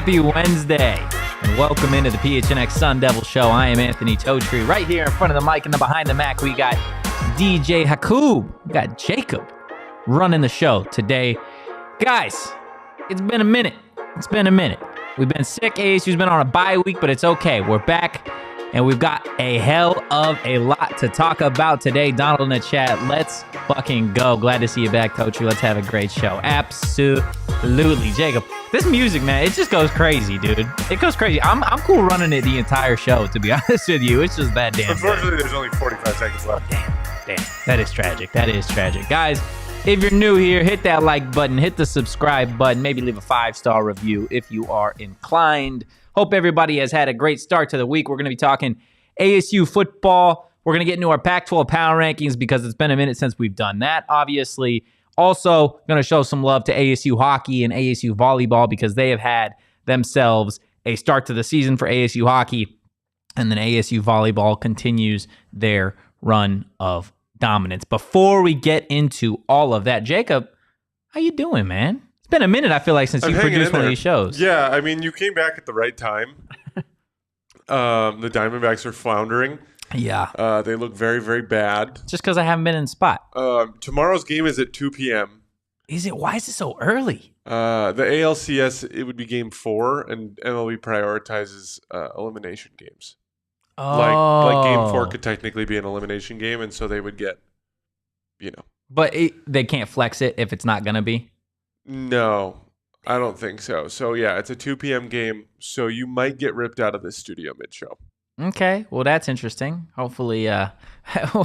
Happy Wednesday, and welcome into the PHNX Sun Devils show. I am Anthony Totri. Right here in front of the mic and behind the Mac, we got DJ Hakoob. We got Jacob running the show today. Guys, it's been a minute. We've been sick. ASU's been on a bye week, but it's okay. We're back, and we've got a hell of a lot to talk about today. Donald in the chat, let's fucking go. Glad to see you back, Totri. Let's have a great show. Absolutely. Jacob, this music, man, it just goes crazy, dude. It goes crazy. I'm cool running it the entire show, to be honest with you. It's just that damn Unfortunately, there's only 45 seconds left. Damn. That is tragic. Guys, if you're new here, hit that like button, hit the subscribe button, maybe leave a 5-star review if you are inclined. Hope everybody has had a great start to the week. We're going to be talking ASU football. We're going to get into our Pac-12 power rankings because it's been a minute since we've done that, obviously. Also, going to show some love to ASU hockey and ASU volleyball because they have had themselves a start to the season for ASU hockey, and then ASU volleyball continues their run of dominance. Before we get into all of that, Jacob, how you doing, man? It's been a minute, I feel like, since you produced one of these shows. Yeah, I mean, you came back at the right time. The Diamondbacks are floundering. Yeah. They look very, very bad. Just because I haven't been in the spot. Tomorrow's game is at 2 p.m. Is it? Why is it so early? The ALCS, it would be game 4, and MLB prioritizes elimination games. Oh. Like game 4 could technically be an elimination game, and so they would get, But they can't flex it if it's not going to be? No, I don't think so. So, yeah, it's a 2 p.m. game, so you might get ripped out of this studio mid-show. Okay, well, that's interesting. Hopefully,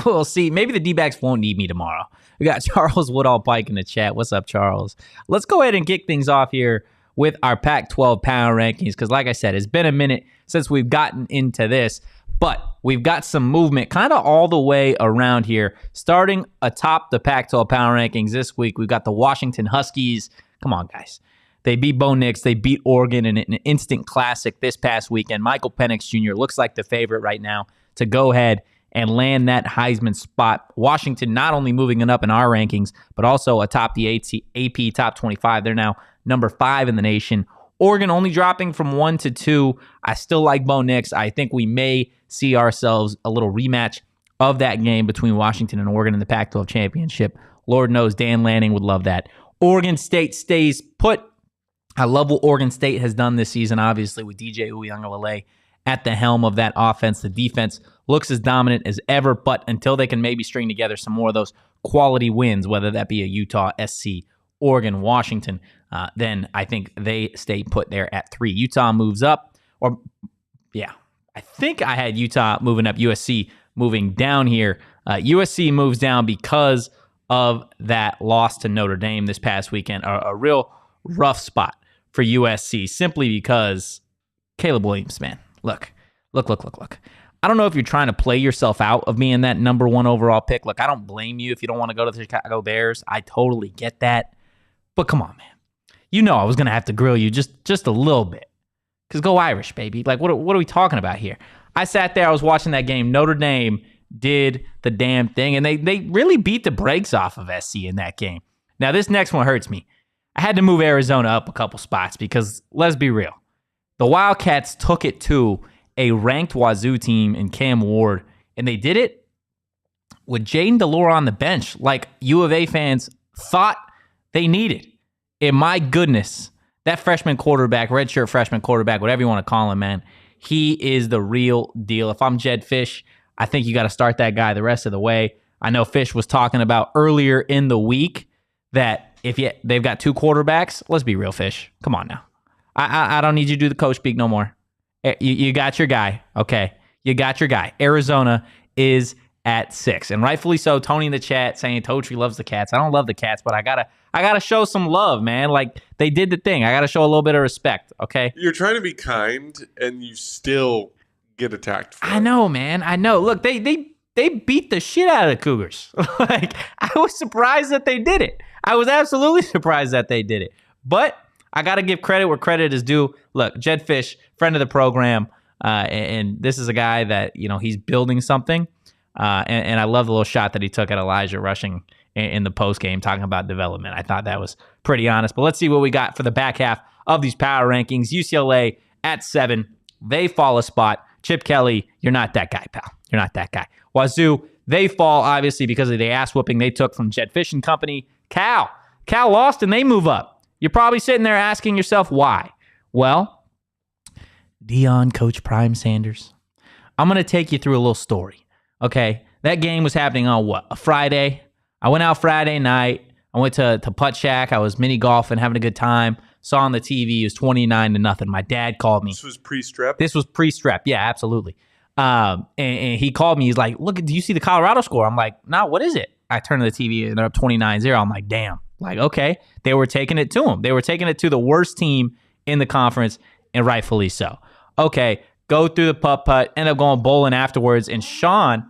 we'll see. Maybe the D-backs won't need me tomorrow. We got Charles Woodall Pike in the chat. What's up, Charles? Let's go ahead and kick things off here with our Pac-12 power rankings because, like I said, it's been a minute since we've gotten into this, but we've got some movement kind of all the way around here. Starting atop the Pac-12 power rankings this week, we've got the Washington Huskies. Come on, guys. They beat Bo Nix. They beat Oregon in an instant classic this past weekend. Michael Penix Jr. looks like the favorite right now to go ahead and land that Heisman spot. Washington not only moving it up in our rankings, but also atop the AP top 25. They're now number 5 in the nation. Oregon only dropping from 1 to 2. I still like Bo Nix. I think we may see ourselves a little rematch of that game between Washington and Oregon in the Pac-12 championship. Lord knows Dan Lanning would love that. Oregon State stays put. I love what Oregon State has done this season, obviously, with DJ Uiagalelei at the helm of that offense. The defense looks as dominant as ever, but until they can maybe string together some more of those quality wins, whether that be a Utah, SC, Oregon, Washington, then I think they stay put there at 3. Utah moves up, I think I had Utah moving up, USC moving down here. USC moves down because of that loss to Notre Dame this past weekend, a real rough spot for USC simply because Caleb Williams, man, look. I don't know if you're trying to play yourself out of being that number 1 overall pick. Look, I don't blame you if you don't want to go to the Chicago Bears. I totally get that. But come on, man. You know I was going to have to grill you just a little bit. Because go Irish, baby. Like, what are we talking about here? I sat there, I was watching that game. Notre Dame did the damn thing, and they really beat the brakes off of SC in that game. Now, this next one hurts me. I had to move Arizona up a couple spots because, let's be real, the Wildcats took it to a ranked Wazoo team in Cam Ward, and they did it with Jaden Delore on the bench like U of A fans thought they needed. And my goodness, that freshman quarterback, redshirt freshman quarterback, whatever you want to call him, man, he is the real deal. If I'm Jed Fish, I think you got to start that guy the rest of the way. I know Fish was talking about earlier in the week that they've got 2 quarterbacks, let's be real, Fish. Come on now. I don't need you to do the coach speak no more. You got your guy, okay? you got your guy. Arizona is at 6, and rightfully so. Tony in the chat saying Totri loves the Cats. I don't love the Cats, but I gotta show some love, man. Like, they did the thing. I gotta show a little bit of respect. Okay. You're trying to be kind, and you still get attacked. I know, man. I know. Look, they beat the shit out of the Cougars. Like, I was surprised that they did it. I was absolutely surprised that they did it. But I got to give credit where credit is due. Look, Jed Fish, friend of the program, and this is a guy that, he's building something. And I love the little shot that he took at Elijah Rushing in the postgame talking about development. I thought that was pretty honest. But let's see what we got for the back half of these power rankings. UCLA at 7. They fall a spot. Chip Kelly, you're not that guy, pal. You're not that guy. Wazoo, they fall, obviously, because of the ass whooping they took from Jed Fish and company. Cal lost, and they move up. You're probably sitting there asking yourself why. Well, Deion, Coach Prime Sanders. I'm going to take you through a little story, okay? That game was happening on what? A Friday. I went out Friday night. I went to Putt Shack. I was mini golfing, having a good time. Saw on the TV, it was 29-0. My dad called me. This was pre-strep? This was pre-strep. Yeah, absolutely. And he called me. He's like, look, do you see the Colorado score? I'm like, no, what is it? I turned to the TV, and they're up 29-0. I'm like, damn. Like, okay. They were taking it to him. They were taking it to the worst team in the conference, and rightfully so. Okay, go through the putt-putt, end up going bowling afterwards, and Sean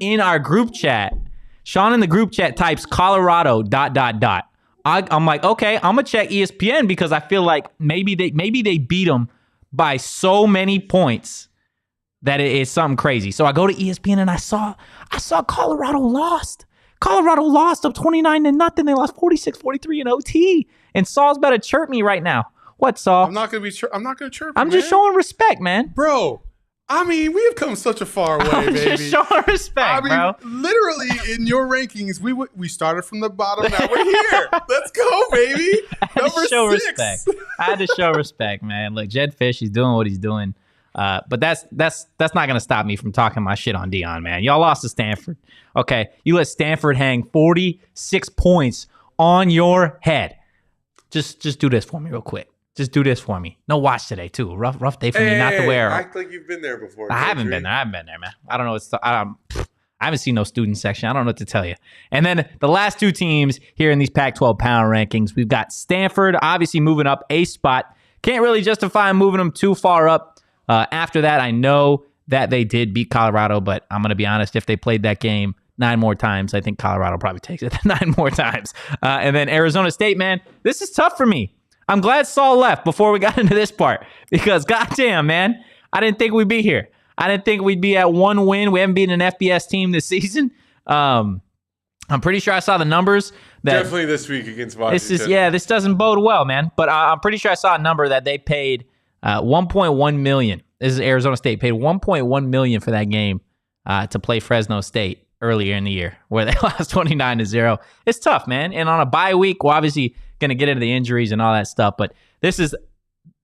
in our group chat, Sean in the group chat types Colorado ... I'm like, okay, I'm going to check ESPN because I feel like maybe they beat them by so many points that it is something crazy. So I go to ESPN and I saw Colorado lost. Colorado lost up 29-0. They lost 46-43 in OT. And Saul's about to chirp me right now. What, Saul? I'm not going to chirp. I'm just showing respect, man. Bro, I mean, we have come such a far way, I'm baby. just showing respect, bro. Literally, in your rankings, we started from the bottom. Now we're here. Let's go, baby. Number 6. Respect. I had to show respect, man. Look, Jed Fish, he's doing what he's doing. But that's not going to stop me from talking my shit on Deion, man. Y'all lost to Stanford. Okay, you let Stanford hang 46 points on your head. Just do this for me real quick. Just do this for me. No watch today, too. Rough day for me not to wear. Act like you've been there before. I haven't been there. Man. I don't know. I haven't seen no student section. I don't know what to tell you. And then the last two teams here in these Pac-12 power rankings, we've got Stanford, obviously moving up a spot. Can't really justify moving them too far up. After that, I know that they did beat Colorado, but I'm going to be honest, if they played that game 9 more times, I think Colorado probably takes it 9 more times. And then Arizona State, man, this is tough for me. I'm glad Saul left before we got into this part because goddamn, man, I didn't think we'd be here. I didn't think we'd be at 1 win. We haven't beaten an FBS team this season. I'm pretty sure I saw the numbers. Definitely this week against Washington. This doesn't bode well, man. But I'm pretty sure I saw a number that they paid $1.1 million. This is Arizona State paid $1.1 million for that game to play Fresno State earlier in the year, where they lost 29-0. It's tough, man. And on a bye week, we're obviously going to get into the injuries and all that stuff. But this is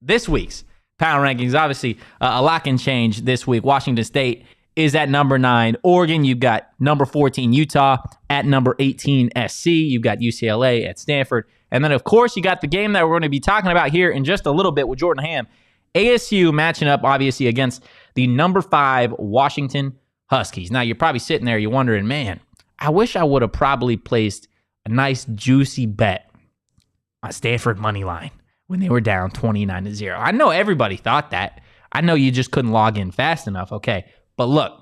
this week's power rankings. Obviously, a lot can change this week. Washington State is at number 9. Oregon, you've got number 14 Utah at number 18 SC. You've got UCLA at Stanford. And then, of course, you got the game that we're going to be talking about here in just a little bit with Jordan Hamm. ASU matching up, obviously, against the number 5 Washington Huskies. Now, you're probably sitting there, you're wondering, man, I wish I would have probably placed a nice, juicy bet on Stanford money line when they were down 29-0. I know everybody thought that. I know you just couldn't log in fast enough, okay? But look,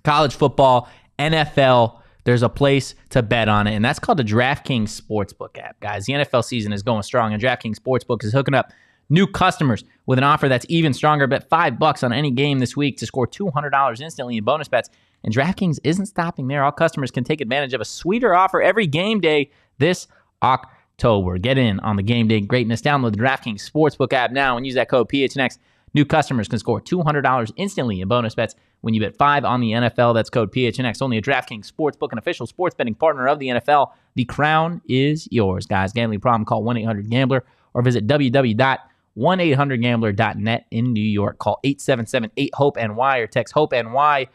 college football, NFL, there's a place to bet on it, and that's called the DraftKings Sportsbook app. Guys, the NFL season is going strong, and DraftKings Sportsbook is hooking up new customers with an offer that's even stronger. Bet $5 on any game this week to score $200 instantly in bonus bets. And DraftKings isn't stopping there. All customers can take advantage of a sweeter offer every game day this October. Get in on the game day greatness. Download the DraftKings Sportsbook app now and use that code PHNX. New customers can score $200 instantly in bonus bets when you bet 5 on the NFL. That's code PHNX. Only a DraftKings Sportsbook, an official sports betting partner of the NFL. The crown is yours, guys. Gambling problem, call 1-800-GAMBLER or visit www.1800gambler.net in New York. Call 877-8-HOPE-NY or text HOPE-NY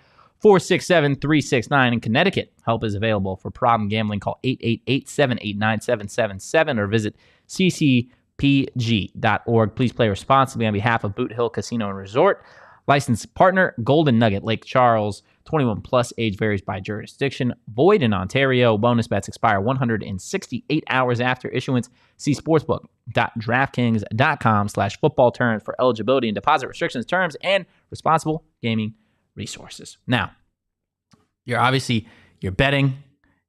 467-369 in Connecticut. Help is available for problem gambling. Call 888-789-7777 or visit ccpg.org. Please play responsibly on behalf of Boot Hill Casino and Resort. Licensed partner, Golden Nugget, Lake Charles. 21 plus, age varies by jurisdiction. Void in Ontario. Bonus bets expire 168 hours after issuance. See sportsbook.draftkings.com/football terms for eligibility and deposit restrictions, terms, and responsible gaming resources. Now, you're betting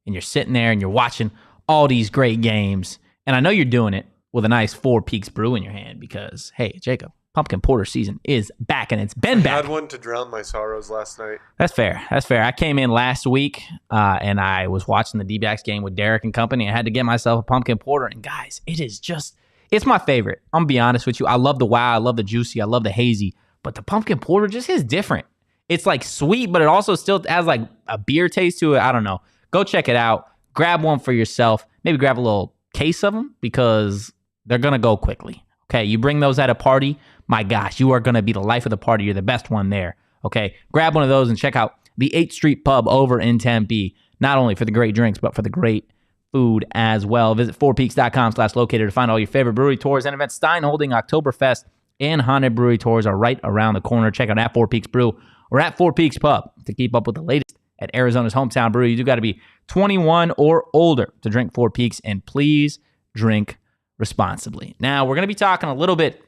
and you're sitting there and you're watching all these great games. And I know you're doing it with a nice Four Peaks brew in your hand because, hey, Jacob, pumpkin porter season is back, and it's been back. I had one to drown my sorrows last night. That's fair. I came in last week, and I was watching the D-backs game with Derek and company. I had to get myself a pumpkin porter, and guys, it's my favorite. I'm going to be honest with you. I love the wow, I love the juicy, I love the hazy, but the pumpkin porter just is different. It's like sweet, but it also still has like a beer taste to it. I don't know. Go check it out. Grab one for yourself. Maybe grab a little case of them because they're going to go quickly. Okay, you bring those at a party, my gosh, you are going to be the life of the party. You're the best one there. Okay, grab one of those and check out the 8th Street Pub over in Tempe, not only for the great drinks, but for the great food as well. Visit fourpeaks.com/locator to find all your favorite brewery tours and events. Stein holding Oktoberfest and Haunted Brewery tours are right around the corner. Check out at Four Peaks Brew or at Four Peaks Pub to keep up with the latest at Arizona's hometown brewery. You do got to be 21 or older to drink Four Peaks, and please drink responsibly. Now, we're going to be talking a little bit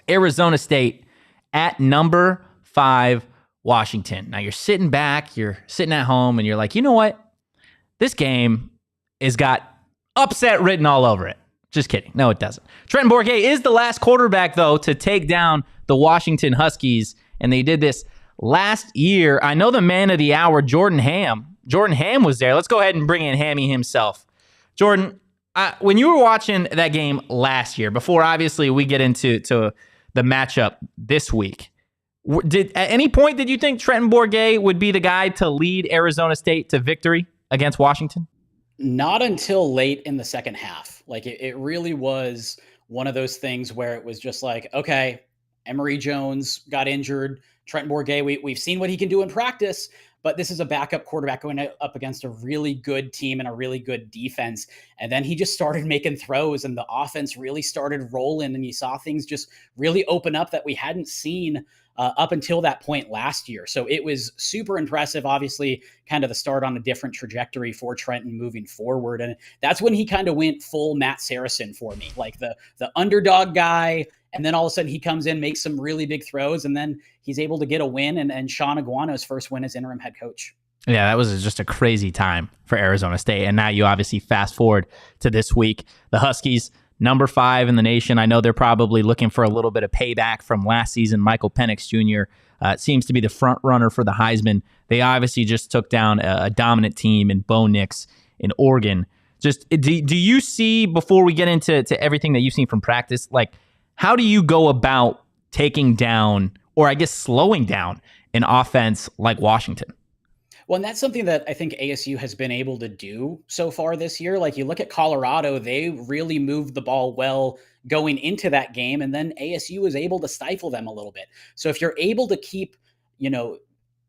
Arizona State at number 5, Washington. Now, you're sitting back, you're sitting at home, and you're like, you know what? This game has got upset written all over it. Just kidding. No, it doesn't. Trenton Bourguet is the last quarterback, though, to take down the Washington Huskies, and they did this last year. I know the man of the hour, Jordan Hamm. Jordan Hamm was there. Let's go ahead and bring in Hammy himself. Jordan, when you were watching that game last year, before obviously we get into the matchup this week, at any point did you think Trenton Bourguet would be the guy to lead Arizona State to victory against Washington? Not until late in the second half. Like it really was one of those things where it was just like, okay, Emory Jones got injured. Trenton Bourguet, we've seen what he can do in practice, but this is a backup quarterback going up against a really good team and a really good defense. And then he just started making throws and the offense really started rolling, and you saw things just really open up that we hadn't seen up until that point last year. So it was super impressive, obviously kind of the start on a different trajectory for Trenton moving forward. And that's when he kind of went full Matt Saracen for me, like the underdog guy. And then all of a sudden he comes in, makes some really big throws, and then he's able to get a win and Sean Aguano's first win as interim head coach. Yeah, that was just a crazy time for Arizona State. And now you obviously fast forward to this week. The Huskies, number 5 in the nation. I know they're probably looking for a little bit of payback from last season. Michael Penix Jr. Seems to be the front runner for the Heisman. They obviously just took down a dominant team in Bo Nix in Oregon. Just do you see, before we get into everything that you've seen from practice, like how do you go about taking down, or I guess slowing down, an offense like Washington? Well, and that's something that I think ASU has been able to do so far this year. Like you look at Colorado, they really moved the ball well going into that game, and then ASU was able to stifle them a little bit. So if you're able to keep,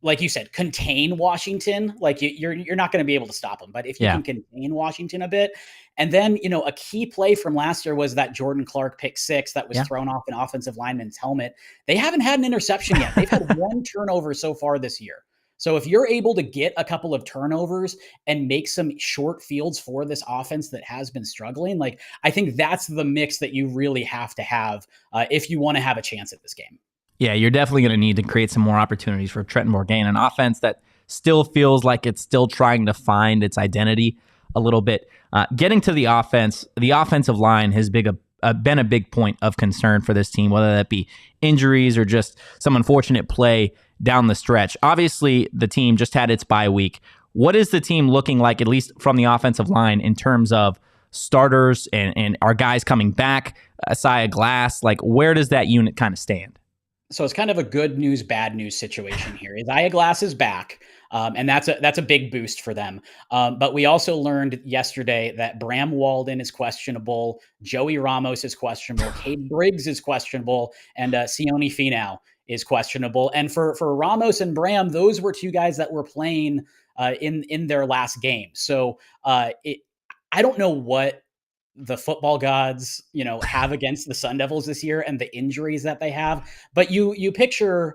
like you said, contain Washington, like you're not going to be able to stop them. But if you can contain Washington a bit, and then, a key play from last year was that Jordan Clark pick 6 that was thrown off an offensive lineman's helmet. They haven't had an interception yet. They've had one turnover so far this year. So if you're able to get a couple of turnovers and make some short fields for this offense that has been struggling, like I think that's the mix that you really have to have if you want to have a chance at this game. Yeah, you're definitely going to need to create some more opportunities for Trenton Bourguet, an offense that still feels like it's still trying to find its identity a little bit. Getting to the offense, the offensive line has been a big point of concern for this team, whether that be injuries or just some unfortunate play down the stretch. Obviously, the team just had its bye week. What is the team looking like, at least from the offensive line, in terms of starters and our guys coming back, Isaiah Glass? Like, where does that unit kind of stand? So it's kind of a good news, bad news situation here. Isaiah Glass is back, and that's a big boost for them. But we also learned yesterday that Bram Walden is questionable, Joey Ramos is questionable, Cade Briggs is questionable, and Sione Finau is questionable. And for Ramos and Bram, those were two guys that were playing in their last game. So I don't know what the football gods, have against the Sun Devils this year and the injuries that they have. But you picture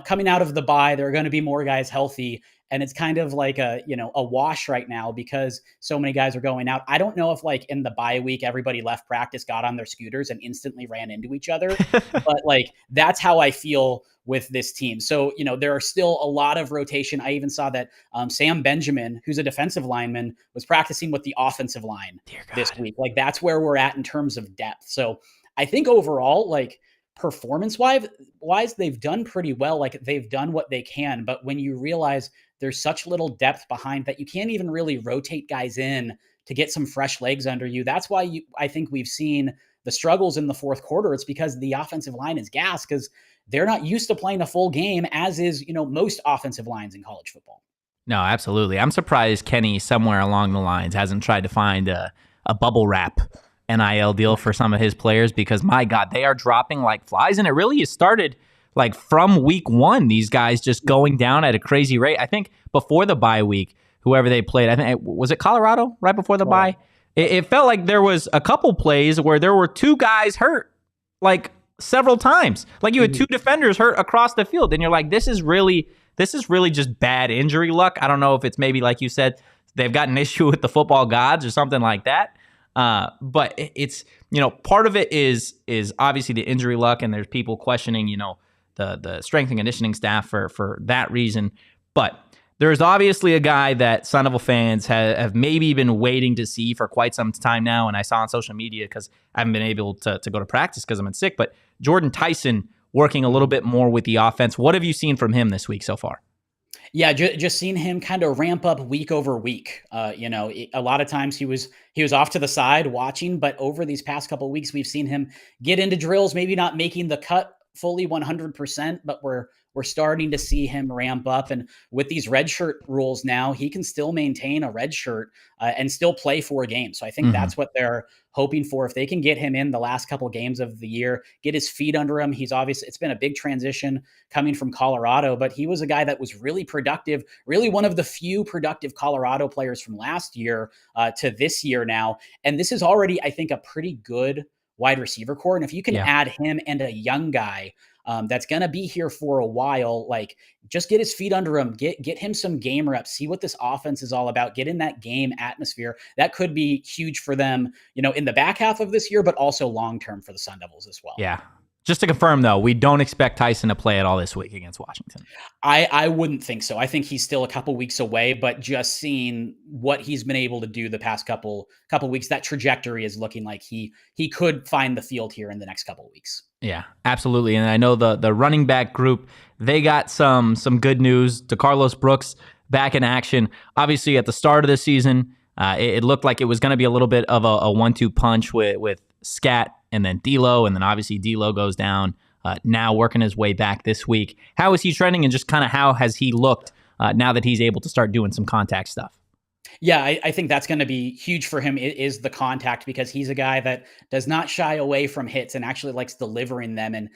coming out of the bye, there are going to be more guys healthy. And it's kind of like a wash right now because so many guys are going out. I don't know if like in the bye week, everybody left practice, got on their scooters and instantly ran into each other. But like, that's how I feel with this team. So, there are still a lot of rotation. I even saw that Sam Benjamin, who's a defensive lineman, was practicing with the offensive line this week. Like, that's where we're at in terms of depth. So I think overall, like, performance-wise, they've done pretty well. Like, they've done what they can. But when you realize there's such little depth behind that, you can't even really rotate guys in to get some fresh legs under you. That's why I think we've seen the struggles in the fourth quarter. It's because the offensive line is gassed because they're not used to playing a full game, as is, most offensive lines in college football. No, absolutely. I'm surprised Kenny somewhere along the lines hasn't tried to find a bubble wrap NIL deal for some of his players, because my God, they are dropping like flies. And it really has started like from week one, these guys just going down at a crazy rate. I think before the bye week, whoever they played, I think was it Colorado right before the bye? It felt like there was a couple plays where there were two guys hurt like several times. Like you had two defenders hurt across the field. And you're like, this is really just bad injury luck. I don't know if it's maybe, like you said, they've got an issue with the football gods or something like that. But it's, part of it is obviously the injury luck, and there's people questioning, the strength and conditioning staff for that reason. But there's obviously a guy that Sun Devil fans have maybe been waiting to see for quite some time now. And I saw on social media, because I haven't been able to go to practice because I'm sick, but Jordan Tyson working a little bit more with the offense. What have you seen from him this week so far? Yeah, just seeing him kind of ramp up week over week. A lot of times he was off to the side watching, but over these past couple of weeks, we've seen him get into drills, maybe not making the cut fully 100%, but we're starting to see him ramp up. And with these red shirt rules now, he can still maintain a red shirt and still play 4 games. So I think that's what they're hoping for. If they can get him in the last couple of games of the year, get his feet under him. It's been a big transition coming from Colorado, but he was a guy that was really productive, really one of the few productive Colorado players from last year to this year now. And this is already, I think, a pretty good wide receiver core. And if you can add him and a young guy that's going to be here for a while, like, just get his feet under him, get him some game reps, see what this offense is all about, get in that game atmosphere. That could be huge for them, in the back half of this year, but also long-term for the Sun Devils as well. Yeah. Just to confirm, though, we don't expect Tyson to play at all this week against Washington. I wouldn't think so. I think he's still a couple weeks away, but just seeing what he's been able to do the past couple weeks, that trajectory is looking like he could find the field here in the next couple of weeks. Yeah, absolutely. And I know the running back group, they got some good news. DeCarlos Brooks back in action. Obviously, at the start of the season, it looked like it was going to be a little bit of a 1-2 punch with Scat and then D'Lo, and then obviously D'Lo goes down, now working his way back this week. How is he trending, and just kind of how has he looked now that he's able to start doing some contact stuff? Yeah, I think that's going to be huge for him, is the contact, because he's a guy that does not shy away from hits and actually likes delivering them and,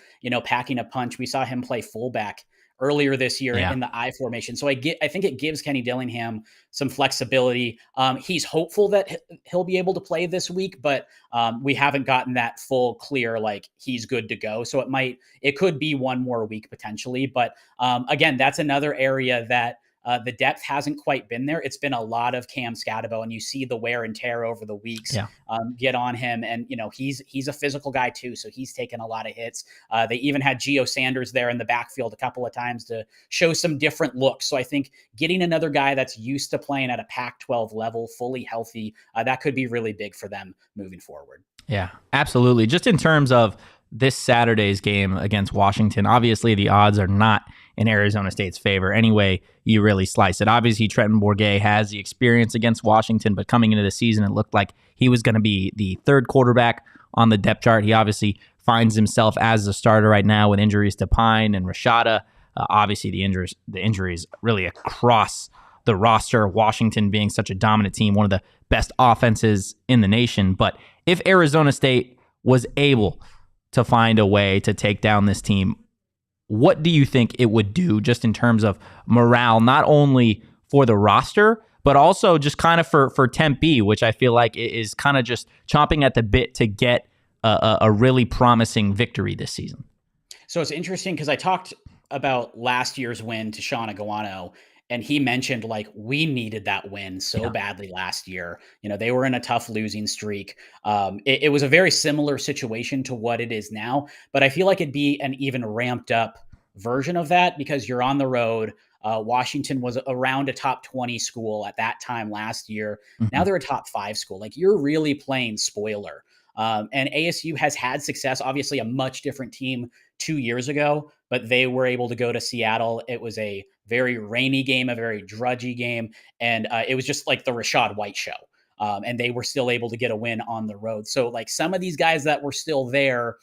packing a punch. We saw him play fullback earlier this year in the I formation. So I think it gives Kenny Dillingham some flexibility. He's hopeful that he'll be able to play this week, but we haven't gotten that full clear, like, he's good to go. So it could be one more week potentially. But again, that's another area that the depth hasn't quite been there. It's been a lot of Cam Scatabo, and you see the wear and tear over the weeks get on him. And, he's a physical guy too, so he's taken a lot of hits. They even had Gio Sanders there in the backfield a couple of times to show some different looks. So I think getting another guy that's used to playing at a Pac-12 level, fully healthy, that could be really big for them moving forward. Yeah, absolutely. Just in terms of this Saturday's game against Washington, obviously the odds are not in Arizona State's favor anyway you really slice it. Obviously, Trenton Bourguet has the experience against Washington, but coming into the season, it looked like he was going to be the third quarterback on the depth chart. He obviously finds himself as a starter right now with injuries to Pine and Rashada. Obviously, the injuries really across the roster, Washington being such a dominant team, one of the best offenses in the nation. But if Arizona State was able to find a way to take down this team, what do you think it would do just in terms of morale, not only for the roster, but also just kind of for Tempe, which I feel like is kind of just chomping at the bit to get a really promising victory this season? So it's interesting because I talked about last year's win to Sean Aguano, and he mentioned like we needed that win so badly last year. They were in a tough losing streak. It was a very similar situation to what it is now, but I feel like it'd be an even ramped up version of that because you're on the road. Washington was around a top 20 school at that time last year. Now they're a top 5 school. Like you're really playing spoiler. And ASU has had success, obviously a much different team 2 years ago, but they were able to go to Seattle. It was a very rainy game, a very drudgy game. And it was just like the Rashad White show. And they were still able to get a win on the road. So like some of these guys that were still there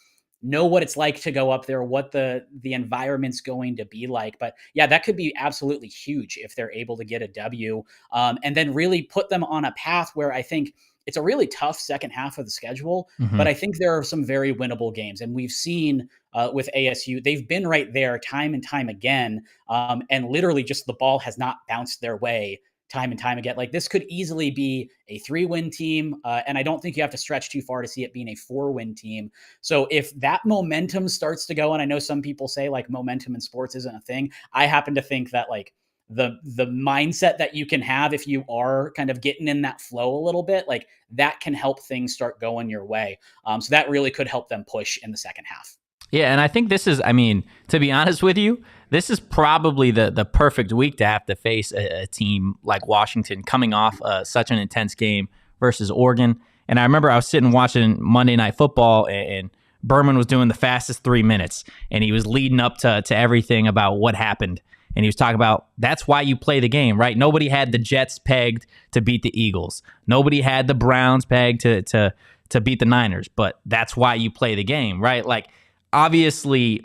know what it's like to go up there, what the environment's going to be like. But yeah, that could be absolutely huge if they're able to get a W and then really put them on a path where I think it's a really tough second half of the schedule, but I think there are some very winnable games. And we've seen with ASU, they've been right there time and time again. And literally just the ball has not bounced their way time and time again. Like this could easily be a 3-win team. And I don't think you have to stretch too far to see it being a 4-win team. So if that momentum starts to go, and I know some people say like momentum in sports isn't a thing. I happen to think that like the mindset that you can have if you are kind of getting in that flow a little bit, like that can help things start going your way. So that really could help them push in the second half. Yeah, and I think this is, to be honest with you, this is probably the perfect week to have to face a team like Washington coming off such an intense game versus Oregon. And I remember I was sitting watching Monday Night Football, and Berman was doing the fastest 3 minutes, and he was leading up to everything about what happened. And he was talking about that's why you play the game, right? Nobody had the Jets pegged to beat the Eagles. Nobody had the Browns pegged to beat the Niners, but that's why you play the game, right? Like, obviously,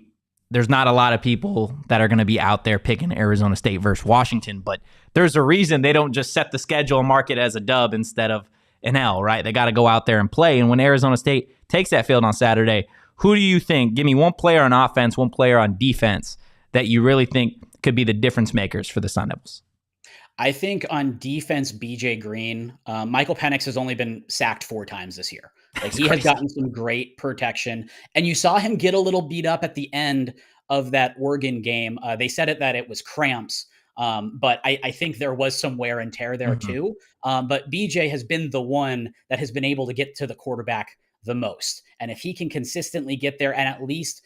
there's not a lot of people that are going to be out there picking Arizona State versus Washington, but there's a reason they don't just set the schedule and mark it as a dub instead of an L, right? They got to go out there and play. And when Arizona State takes that field on Saturday, who do you think, give me one player on offense, one player on defense that you really think could be the difference makers for the Sun Devils? I think on defense, BJ Green, Michael Penix has only been sacked 4 times this year. Like he has gotten some great protection, and you saw him get a little beat up at the end of that Oregon game. They said that it was cramps, but I think there was some wear and tear there too. But BJ has been the one that has been able to get to the quarterback the most. And if he can consistently get there and at least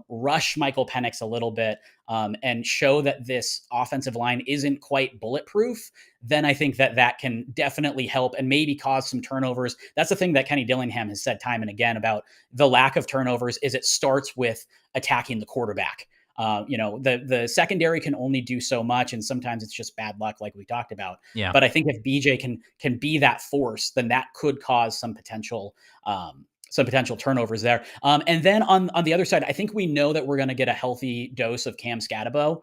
rush Michael Penix a little bit and show that this offensive line isn't quite bulletproof, then I think that can definitely help and maybe cause some turnovers. That's the thing that Kenny Dillingham has said time and again about the lack of turnovers is it starts with attacking the quarterback. The secondary can only do so much, and sometimes it's just bad luck, like we talked about. Yeah. But I think if BJ can be that force, then that could cause some potential turnovers there. And then on the other side, I think we know that we're going to get a healthy dose of Cam Skattebo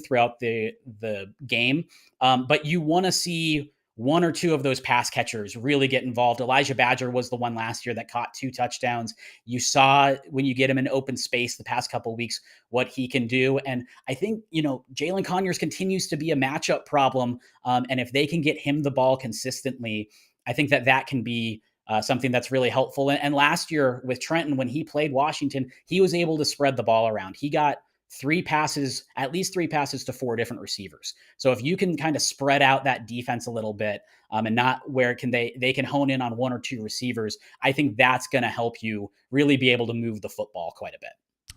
throughout the game. But you want to see 1 or 2 of those pass catchers really get involved. Elijah Badger was the one last year that caught 2 touchdowns. You saw when you get him in open space the past couple of weeks, what he can do. And I think, Jalen Conyers continues to be a matchup problem. And if they can get him the ball consistently, I think that can be something that's really helpful. And last year with Trenton, when he played Washington, he was able to spread the ball around. He got at least 3 passes to 4 different receivers. So if you can kind of spread out that defense a little bit and not where they can hone in on 1 or 2 receivers, I think that's going to help you really be able to move the football quite a bit.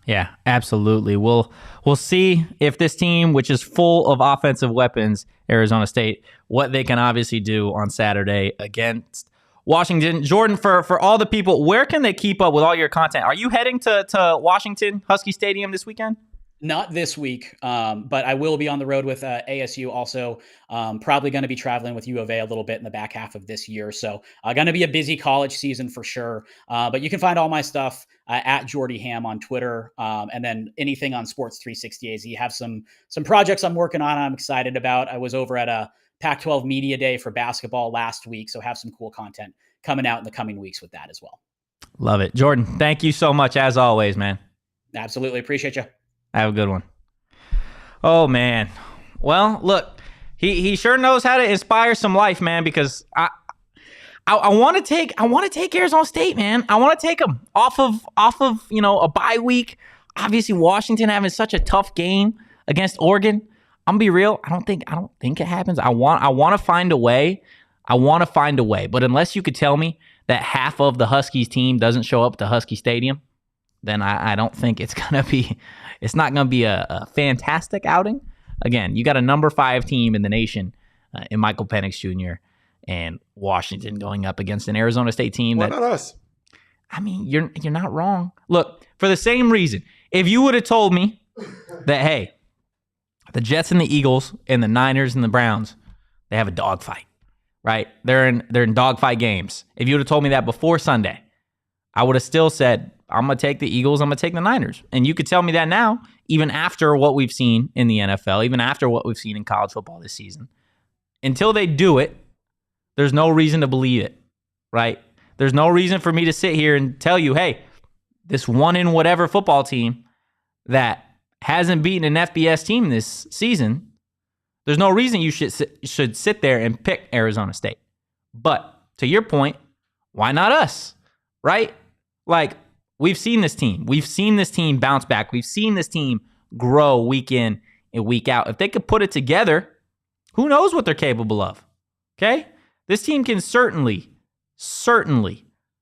Yeah, absolutely. We'll see if this team, which is full of offensive weapons, Arizona State, what they can obviously do on Saturday against Washington. Jordan, for all the people, where can they keep up with all your content? Are you heading to Washington Husky Stadium this weekend? Not this week, but I will be on the road with ASU also. Probably going to be traveling with U of A a little bit in the back half of this year. So going to be a busy college season for sure. But you can find all my stuff at Jordy Hamm on Twitter. And then anything on Sports 360 AZ. Have some projects I'm working on I'm excited about. I was over at a Pac-12 Media Day for basketball last week. So have some cool content coming out in the coming weeks with that as well. Love it. Jordan, thank you so much as always, man. Absolutely. Appreciate you. Have a good one. Oh, man. Well, look, he sure knows how to inspire some life, man, because I want to take Arizona State, man. I want to take them off of a bye week. Obviously, Washington having such a tough game against Oregon. I'm gonna be real. I don't think it happens. I want to find a way. But unless you could tell me that half of the Huskies team doesn't show up to Husky Stadium, then I don't think it's not gonna be a fantastic outing. Again, you got a number 5 team in the nation in Michael Penix Jr. and Washington going up against an Arizona State team. Why not us? I mean, you're not wrong. Look, for the same reason, if you would have told me that, hey, the Jets and the Eagles and the Niners and the Browns, they have a dogfight, right? They're in dogfight games. If you would have told me that before Sunday, I would have still said, I'm going to take the Eagles, I'm going to take the Niners. And you could tell me that now, even after what we've seen in the NFL, even after what we've seen in college football this season. Until they do it, there's no reason to believe it, right? There's no reason for me to sit here and tell you, hey, this one in whatever football team that hasn't beaten an FBS team this season, there's no reason you should sit there and pick Arizona State. But to your point, why not us, right? Like, we've seen this team. We've seen this team bounce back. We've seen this team grow week in and week out. If they could put it together, who knows what they're capable of, okay? This team can certainly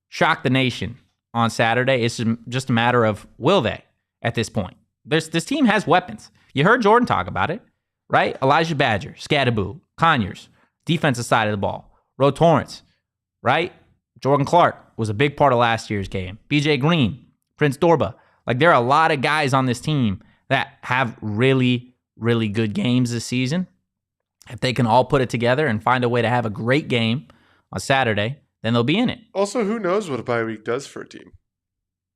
shock the nation on Saturday. It's just a matter of will they at this point. This team has weapons. You heard Jordan talk about it, right? Elijah Badger, Scadaboo, Conyers, defensive side of the ball. Ro Torrance, right? Jordan Clark was a big part of last year's game. BJ Green, Prince Dorba. Like, there are a lot of guys on this team that have really, really good games this season. If they can all put it together and find a way to have a great game on Saturday, then they'll be in it. Also, who knows what a bye week does for a team?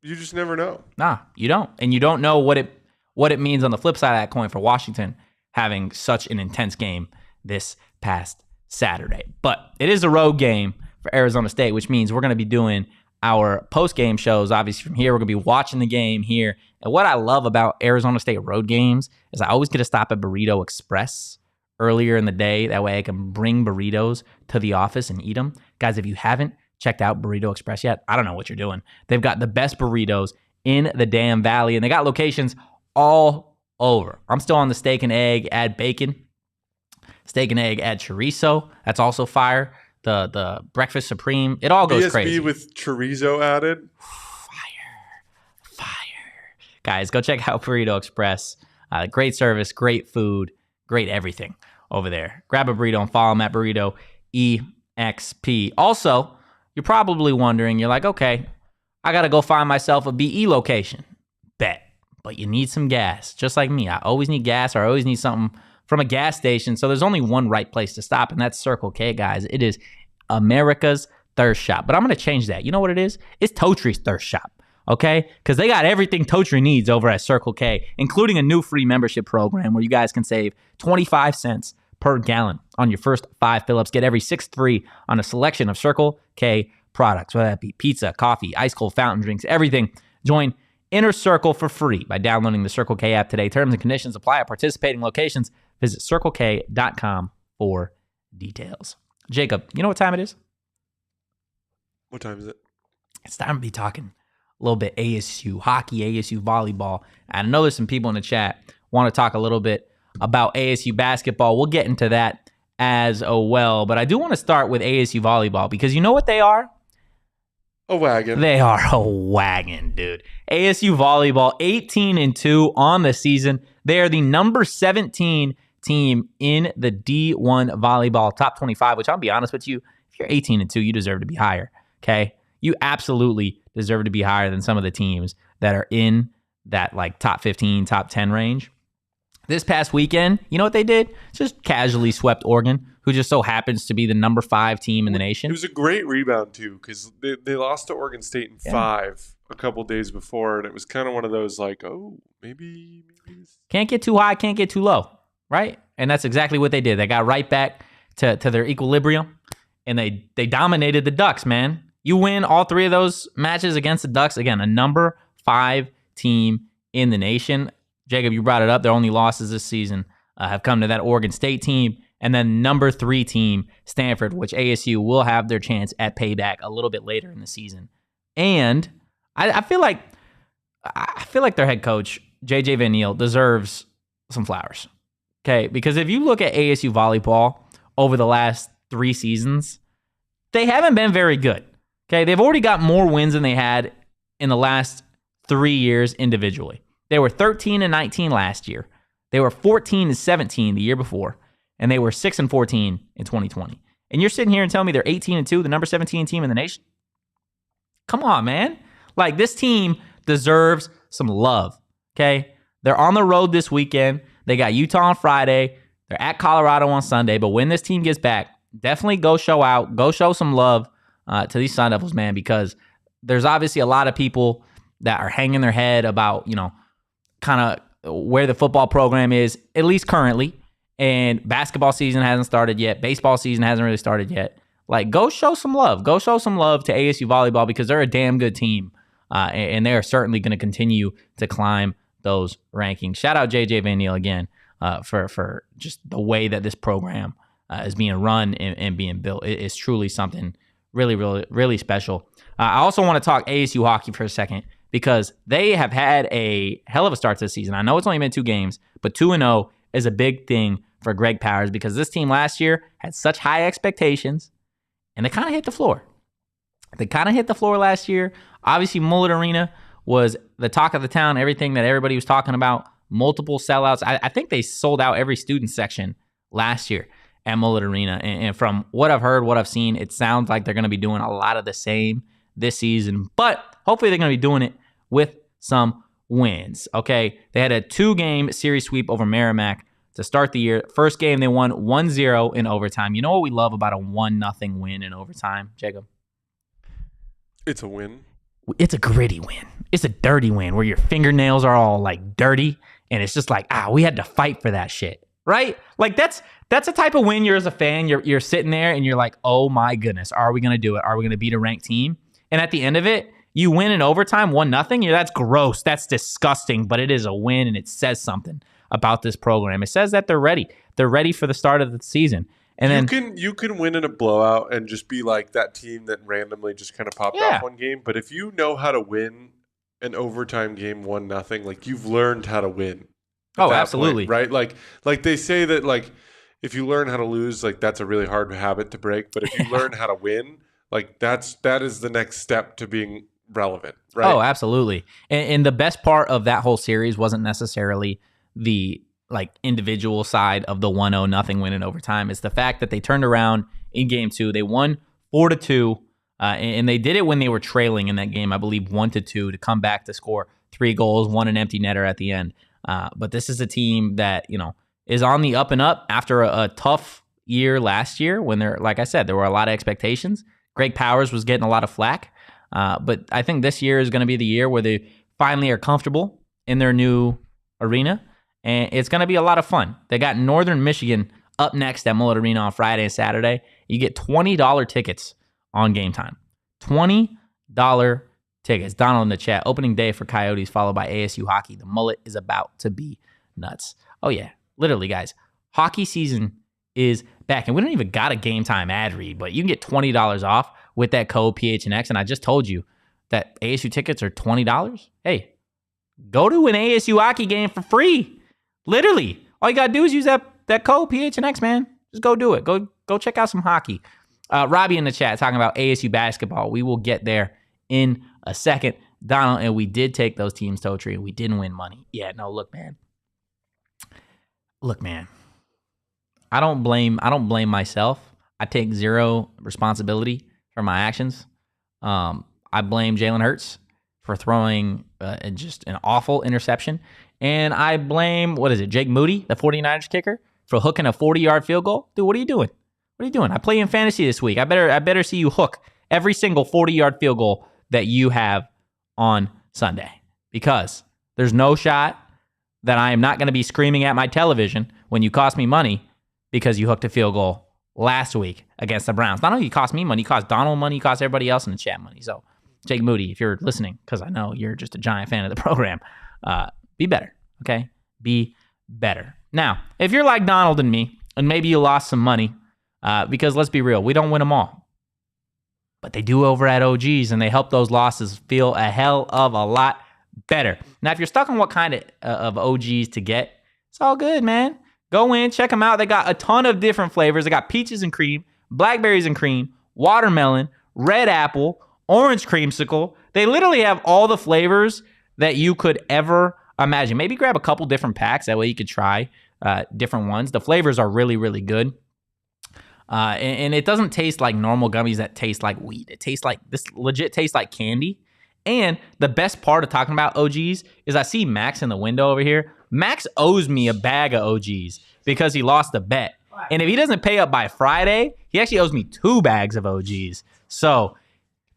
You just never know. Nah, you don't. And you don't know what it means on the flip side of that coin for Washington having such an intense game this past Saturday. But it is a road game for Arizona State, which means we're going to be doing our post-game shows. Obviously, from here, we're going to be watching the game here. And what I love about Arizona State road games is I always get to stop at Burrito Express earlier in the day. That way I can bring burritos to the office and eat them. Guys, if you haven't checked out Burrito Express yet, I don't know what you're doing. They've got the best burritos in the damn valley, and they got locations all over. I'm still on the steak and egg, add bacon. Steak and egg, add chorizo. That's also fire. The breakfast supreme. It all goes BSB crazy. with chorizo added. Fire. Guys, go check out Burrito Express. Great service, great food, great everything over there. Grab a burrito and follow them at Burrito EXP. Also, you're probably wondering, you're like, okay, I got to go find myself a BE location. Bet. But you need some gas. Just like me. I always need gas, or I always need something from a gas station. So there's only one right place to stop, and that's Circle K, guys. It is America's thirst shop. But I'm going to change that. You know what it is? It's Totri's thirst shop, okay? Because they got everything Totri needs over at Circle K, including a new free membership program where you guys can save 25 cents per gallon on your first 5 fill-ups. Get every 6 free on a selection of Circle K products, whether that be pizza, coffee, ice-cold fountain drinks, everything. Join Inner Circle for free by downloading the Circle K app today. Terms and conditions apply at participating locations. Visit CircleK.com for details. Jacob, you know what time it is? What time is it? It's time to be talking a little bit ASU hockey, ASU volleyball. And I know there's some people in the chat want to talk a little bit about ASU basketball. We'll get into that as well. But I do want to start with ASU volleyball because you know what they are? A wagon. They are a wagon, dude. ASU volleyball, 18-2 on the season. They are the number 17 team in the D1 volleyball top 25, which I'll be honest with you, if you're 18-2, you deserve to be higher, okay? You absolutely deserve to be higher than some of the teams that are in that like top 15, top 10 range. This past weekend, you know what they did? Just casually swept Oregon, who just so happens to be the number 5 team in the nation. It was a great rebound, too, because they lost to Oregon State in 5 a couple days before, and it was kind of one of those like, oh, maybe. Can't get too high, can't get too low, right? And that's exactly what they did. They got right back to their equilibrium, and they dominated the Ducks, man. You win all 3 of those matches against the Ducks. Again, a number 5 team in the nation. Jacob, you brought it up. Their only losses this season have come to that Oregon State team and then number 3 team, Stanford, which ASU will have their chance at payback a little bit later in the season. And I feel like I feel like their head coach, JJ Van Niel, deserves some flowers. Okay, because if you look at ASU volleyball over the last 3 seasons, they haven't been very good. Okay, they've already got more wins than they had in the last 3 years individually. They were 13-19 last year. They were 14-17 the year before, and they were 6-14 in 2020. And you're sitting here and telling me they're 18-2, the number 17 team in the nation? Come on, man. Like, this team deserves some love, okay? They're on the road this weekend. They got Utah on Friday. They're at Colorado on Sunday. But when this team gets back, definitely go show out. Go show some love to these Sun Devils, man, because there's obviously a lot of people that are hanging their head about, kind of where the football program is, at least currently. And basketball season hasn't started yet. Baseball season hasn't really started yet. Like, go show some love. Go show some love to ASU volleyball because they're a damn good team. And they are certainly going to continue to climb those rankings. Shout out JJ Van Niel again for just the way that this program is being run and being built. It's truly something really, really, really special. I also want to talk ASU hockey for a second because they have had a hell of a start to the season. I know it's only been 2 games, but 2-0 is a big thing for Greg Powers because this team last year had such high expectations and they kind of hit the floor. They kind of hit the floor last year. Obviously, Mullet Arena was the talk of the town, everything that everybody was talking about, multiple sellouts. I think they sold out every student section last year at Mullet Arena. And from what I've heard, what I've seen, it sounds like they're going to be doing a lot of the same this season. But hopefully they're going to be doing it with some wins, okay? They had a 2-game series sweep over Merrimack to start the year. First game, they won 1-0 in overtime. You know what we love about a 1-0 win in overtime, Jacob? It's a win. It's a gritty win. It's a dirty win where your fingernails are all like dirty and it's just like, we had to fight for that shit, right? Like that's a type of win. You're as a fan, you're sitting there and you're like, oh my goodness, are we going to do it? Are we going to beat a ranked team? And at the end of it, you win in overtime 1-0. That's gross. That's disgusting, but it is a win and it says something about this program. It says that they're ready. They're ready for the start of the season. And you can win in a blowout and just be like that team that randomly just kind of popped off one game. But if you know how to win an overtime game 1-0, like you've learned how to win. Oh, absolutely. Point, right? Like they say that like if you learn how to lose, like that's a really hard habit to break. But if you learn how to win, like that is the next step to being relevant, right? Oh, absolutely. And the best part of that whole series wasn't necessarily the individual side of the 1-0 win in overtime. It's the fact that they turned around in game 2. They won 4-2, and they did it when they were trailing in that game, I believe 1-2, to come back to score 3 goals, 1 an empty netter at the end. But this is a team that, is on the up and up after a tough year last year when like I said, there were a lot of expectations. Greg Powers was getting a lot of flack. But I think this year is going to be the year where they finally are comfortable in their new arena. And it's going to be a lot of fun. They got Northern Michigan up next at Mullet Arena on Friday and Saturday. You get $20 tickets on game time. $20 tickets. Donald in the chat. Opening day for Coyotes followed by ASU hockey. The Mullet is about to be nuts. Oh, yeah. Literally, guys. Hockey season is back. And we don't even got a game time ad read, but you can get $20 off with that code PHNX. And I just told you that ASU tickets are $20. Hey, go to an ASU hockey game for free. Literally, all you got to do is use that code PHNX, man. Just go do it. Go check out some hockey. Robbie in the chat talking about ASU basketball. We will get there in a second. Donald, and we did take those teams, Totri, and we didn't win money. Yeah, no, look, man. I don't blame myself. I take zero responsibility for my actions. I blame Jalen Hurts for throwing just an awful interception. And I blame, Jake Moody, the 49ers kicker, for hooking a 40-yard field goal. Dude, what are you doing? What are you doing? I play in fantasy this week. I better see you hook every single 40-yard field goal that you have on Sunday. Because there's no shot that I am not going to be screaming at my television when you cost me money because you hooked a field goal last week against the Browns. Not only you cost me money, you cost Donald money, you cost everybody else in the chat money. So, Jake Moody, if you're listening, because I know you're just a giant fan of the program, be better, okay? Be better. Now, if you're like Donald and me, and maybe you lost some money, because let's be real, we don't win them all. But they do over at OGs, and they help those losses feel a hell of a lot better. Now, if you're stuck on what kind of OGs to get, it's all good, man. Go in, check them out. They got a ton of different flavors. They got peaches and cream, blackberries and cream, watermelon, red apple, orange creamsicle. They literally have all the flavors that you could ever imagine. Maybe grab a couple different packs. That way you could try different ones. The flavors are really, really good. And it doesn't taste like normal gummies that taste like weed. It tastes like, this legit tastes like candy. And the best part of talking about OGs is I see Max in the window over here. Max owes me a bag of OGs because he lost a bet. And if he doesn't pay up by Friday, he actually owes me 2 bags of OGs. So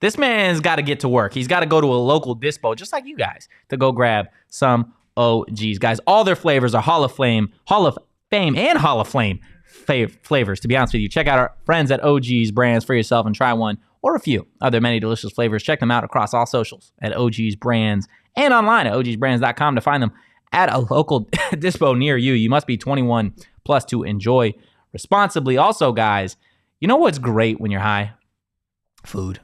this man's got to get to work. He's got to go to a local dispo, just like you guys, to go grab some OGs. Guys, all their flavors are Hall of Fame, and Hall of Flame flavors, to be honest with you. Check out our friends at OG's Brands for yourself and try one or a few other many delicious flavors. Check them out across all socials at OG's Brands and online at ogsbrands.com to find them at a local dispo near you. You must be 21 plus to enjoy responsibly. Also, guys, you know what's great when you're high? Food.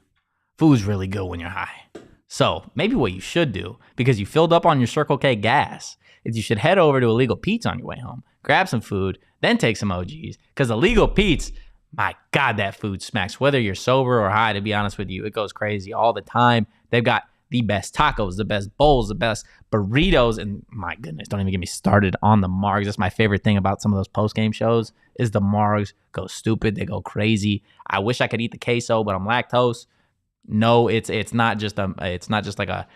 Food's really good when you're high. So maybe what you should do, because you filled up on your Circle K gas, is you should head over to Illegal Pete's on your way home, grab some food, then take some OGs. Because Illegal Pete's, my God, that food smacks. Whether you're sober or high, to be honest with you, it goes crazy all the time. They've got the best tacos, the best bowls, the best burritos, and my goodness, don't even get me started on the margs. That's my favorite thing about some of those post-game shows is the margs go stupid. They go crazy. I wish I could eat the queso, but I'm lactose. No, it's not just like a.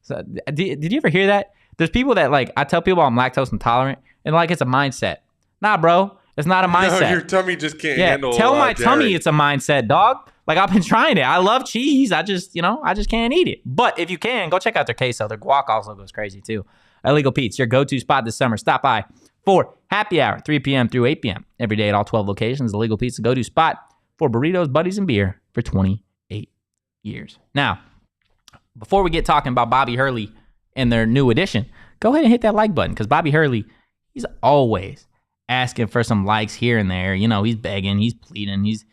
So, did you ever hear that? There's people that like, I tell people I'm lactose intolerant, and like it's a mindset. Nah, bro, it's not a mindset. No, your tummy just can't handle. Tell my dairy. tummy it's a mindset, dog. Like I've been trying it. I love cheese. I just can't eat it. But if you can, go check out their queso. Their guac also goes crazy too. Illegal Pete's, your go-to spot this summer. Stop by for happy hour, 3 p.m. through 8 p.m. every day at all 12 locations. Illegal Pete's, the go-to spot for burritos, buddies, and beer for 28 years. Now, before we get talking about Bobby Hurley and their new addition, go ahead and hit that like button because Bobby Hurley, he's always asking for some likes here and there. You know, he's begging, he's pleading, he's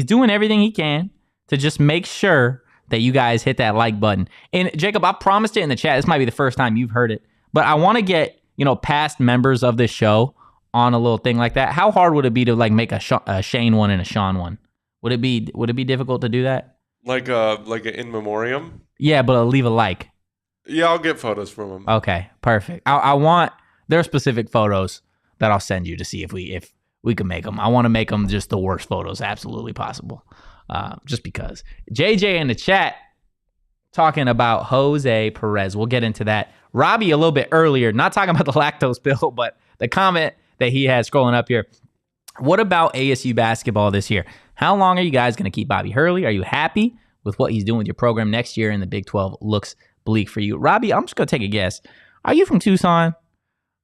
doing everything he can to just make sure that you guys hit that like button. And Jacob, I promised it in the chat. This might be the first time you've heard it, but I want to get, past members of this show on a little thing like that. How hard would it be to like make a Shane one and a Sean one? Would it be difficult to do that? Like an in memoriam? Yeah, but leave a like. Yeah, I'll get photos from him. Okay, perfect. I want there are specific photos that I'll send you to see if we can make them. I want to make them just the worst photos absolutely possible. Just because. JJ in the chat talking about Jose Perez. We'll get into that. Robbie a little bit earlier, not talking about the lactose pill, but the comment that he had scrolling up here. What about ASU basketball this year? How long are you guys going to keep Bobby Hurley? Are you happy with what he's doing with your program next year? And the Big 12 looks bleak for you. Robbie, I'm just going to take a guess. Are you from Tucson?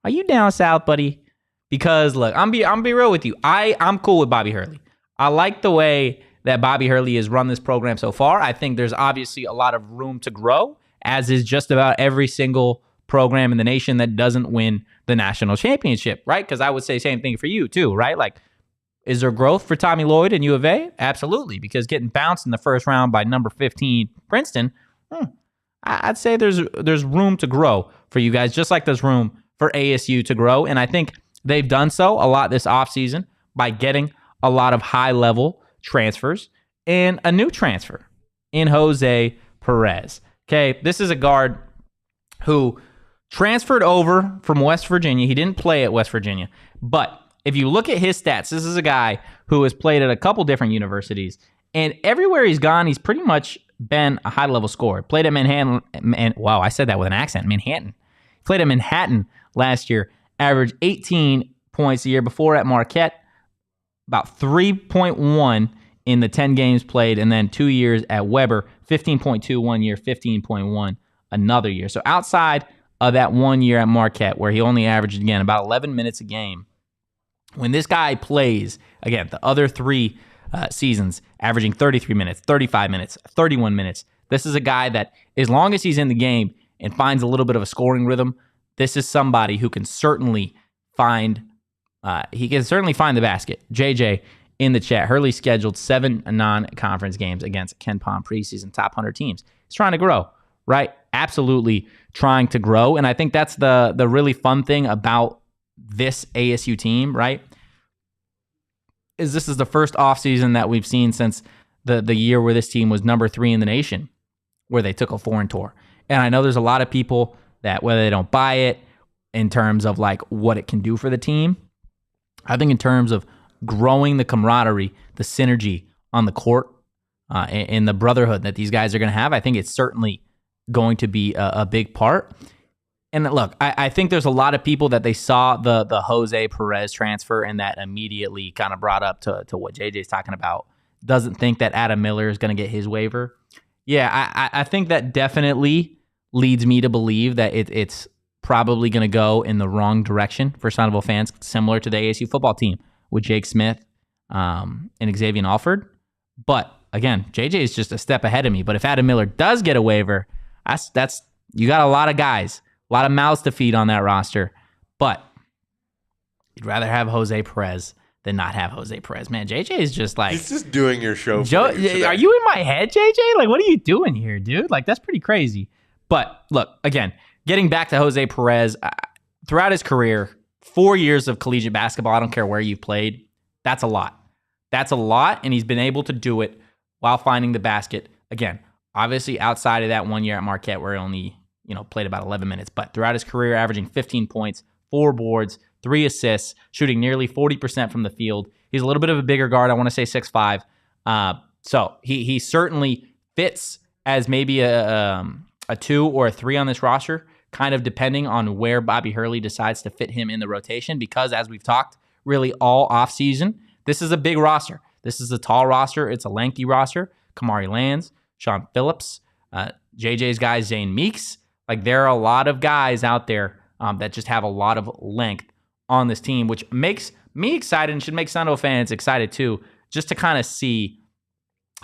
Are you down south, buddy? Because look, I'm be real with you. I'm cool with Bobby Hurley. I like the way that Bobby Hurley has run this program so far. I think there's obviously a lot of room to grow, as is just about every single program in the nation that doesn't win the national championship, right? Because I would say same thing for you too, right? Like, is there growth for Tommy Lloyd and U of A? Absolutely, because getting bounced in the first round by number 15 Princeton, I'd say there's room to grow for you guys, just like there's room for ASU to grow. And I think they've done so a lot this offseason by getting a lot of high-level transfers and a new transfer in Jose Perez. Okay, this is a guard who transferred over from West Virginia. He didn't play at West Virginia, but if you look at his stats, this is a guy who has played at a couple different universities, and everywhere he's gone, he's pretty much been a high-level scorer. Played at Manhattan, and wow, I said that with an accent, Manhattan. Played at Manhattan last year, averaged 18 points a year. Before at Marquette, about 3.1 in the 10 games played, and then 2 years at Weber, 15.2 1 year, 15.1 another year. So outside of that 1 year at Marquette, where he only averaged, again, about 11 minutes a game, when this guy plays, again, the other 3 seasons, averaging 33 minutes, 35 minutes, 31 minutes, this is a guy that, as long as he's in the game and finds a little bit of a scoring rhythm, this is somebody who can certainly find the basket. JJ in the chat, Hurley scheduled 7 non-conference games against Ken Pom preseason top 100 teams. He's trying to grow. right? Absolutely trying to grow. And I think that's the really fun thing about this ASU team, right? Is this is the first offseason that we've seen since the year where this team was number 3 in the nation, where they took a foreign tour. And I know there's a lot of people that whether they don't buy it in terms of like what it can do for the team, I think in terms of growing the camaraderie, the synergy on the court, and the brotherhood that these guys are going to have, I think it's certainly going to be a big part. And look, I think there's a lot of people that they saw the Jose Perez transfer and that immediately kind of brought up to what JJ's talking about. Doesn't think that Adam Miller is going to get his waiver. Yeah, I think that definitely leads me to believe that it's probably going to go in the wrong direction for Sun Devil fans, similar to the ASU football team with Jake Smith and Xavier Alford. But again, JJ is just a step ahead of me. But if Adam Miller does get a waiver, that's you got a lot of guys, a lot of mouths to feed on that roster. But you'd rather have Jose Perez than not have Jose Perez. Man, JJ is just like... He's just doing your show for Are you in my head, JJ? Like, what are you doing here, dude? Like, that's pretty crazy. But look, again, getting back to Jose Perez, throughout his career, 4 years of collegiate basketball, I don't care where you've played, that's a lot. That's a lot, and he's been able to do it while finding the basket. Again, obviously outside of that 1 year at Marquette where he only played about 11 minutes, but throughout his career, averaging 15 points, 4 boards, 3 assists, shooting nearly 40% from the field. He's a little bit of a bigger guard. I want to say 6'5". So he certainly fits as maybe a 2 or a 3 on this roster, kind of depending on where Bobby Hurley decides to fit him in the rotation, because as we've talked really all offseason, this is a big roster. This is a tall roster. It's a lengthy roster. Kamari Lands, Sean Phillips, JJ's guys, Zane Meeks. Like, there are a lot of guys out there that just have a lot of length on this team, which makes me excited and should make Sun Devil fans excited too, just to kind of see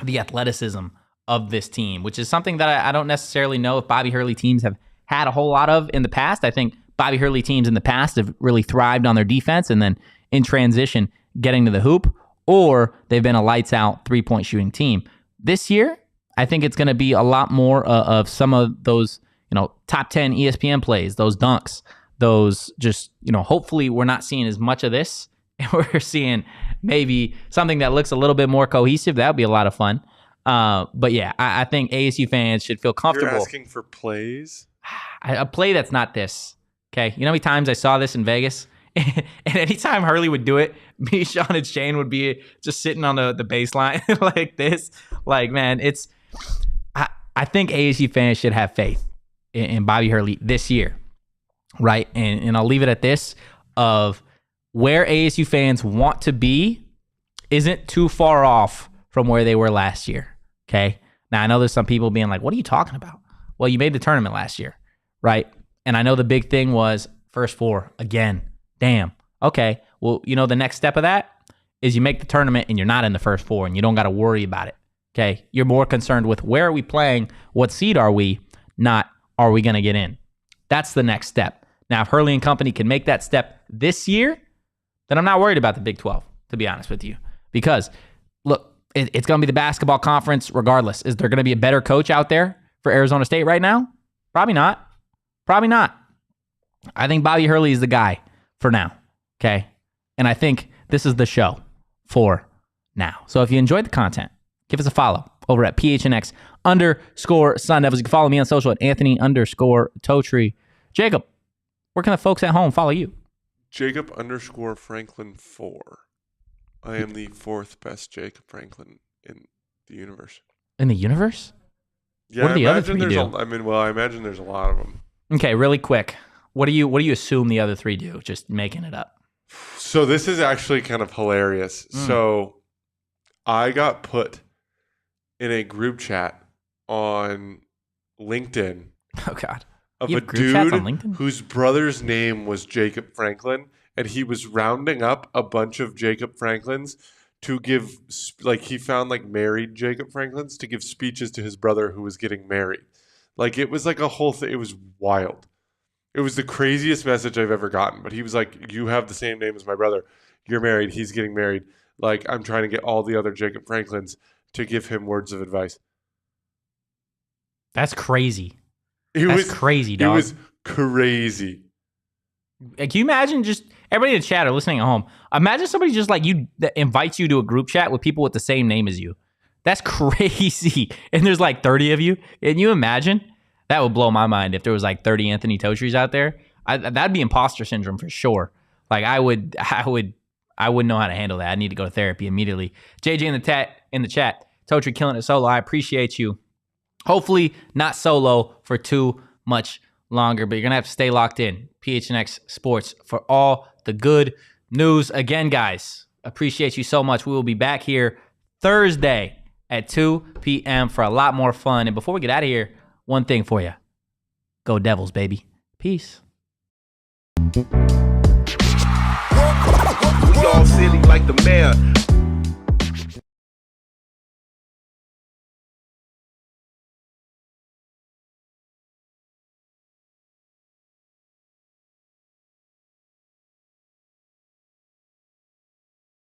the athleticism of this team, which is something that I don't necessarily know if Bobby Hurley teams have had a whole lot of in the past. I think Bobby Hurley teams in the past have really thrived on their defense and then in transition getting to the hoop, or they've been a lights-out three-point shooting team. This year, I think it's going to be a lot more of some of those top 10 ESPN plays, those dunks, those just, hopefully we're not seeing as much of this. And we're seeing maybe something that looks a little bit more cohesive. That would be a lot of fun. But yeah, I think ASU fans should feel comfortable. You're asking for plays? A play that's not this. Okay. You know how many times I saw this in Vegas? And anytime Hurley would do it, me, Sean, and Shane would be just sitting on the baseline like this. Like, man, I think ASU fans should have faith in Bobby Hurley this year, right? And I'll leave it at this, of where ASU fans want to be isn't too far off from where they were last year, okay? Now, I know there's some people being like, what are you talking about? Well, you made the tournament last year, right? And I know the big thing was first 4 again. Damn. Okay. Well, the next step of that is you make the tournament and you're not in the first 4 and you don't got to worry about it, okay? You're more concerned with where are we playing, what seed are we, not are we going to get in? That's the next step. Now, if Hurley and company can make that step this year, then I'm not worried about the Big 12, to be honest with you. Because, look, it's going to be the basketball conference regardless. Is there going to be a better coach out there for Arizona State right now? Probably not. Probably not. I think Bobby Hurley is the guy for now, okay? And I think this is the show for now. So if you enjoyed the content, give us a follow over at PHNX_Sun Devils. You can follow me on social at Anthony_Totri. Jacob, where can the folks at home follow you? Jacob_Franklin4. I am the 4th best Jacob Franklin in the universe. In the universe? Yeah, what are the other 3 do? I imagine there's a lot of them. Okay, really quick. What do you assume the other 3 do? Just making it up. So this is actually kind of hilarious. So I got put in a group chat on LinkedIn. Oh, God. Of a dude whose brother's name was Jacob Franklin, and he was rounding up a bunch of Jacob Franklins to give, he found married Jacob Franklins to give speeches to his brother who was getting married. It was a whole thing. It was wild. It was the craziest message I've ever gotten. But he was like, you have the same name as my brother. You're married. He's getting married. I'm trying to get all the other Jacob Franklins to give him words of advice. That's crazy. That's crazy, dog. It was crazy. Can you imagine just everybody in the chat or listening at home? Imagine somebody just like you that invites you to a group chat with people with the same name as you. That's crazy. And there's like 30 of you. Can you imagine? That would blow my mind if there was like 30 Anthony Totris out there. That'd be imposter syndrome for sure. Like I wouldn't know how to handle that. I need to go to therapy immediately. JJ in the chat, Totri killing it solo. I appreciate you. Hopefully not solo for too much longer, but you're going to have to stay locked in. PHNX Sports for all the good news. Again, guys, appreciate you so much. We will be back here Thursday at 2 p.m. for a lot more fun. And before we get out of here, one thing for you. Go Devils, baby. Peace. We all silly like the mayor.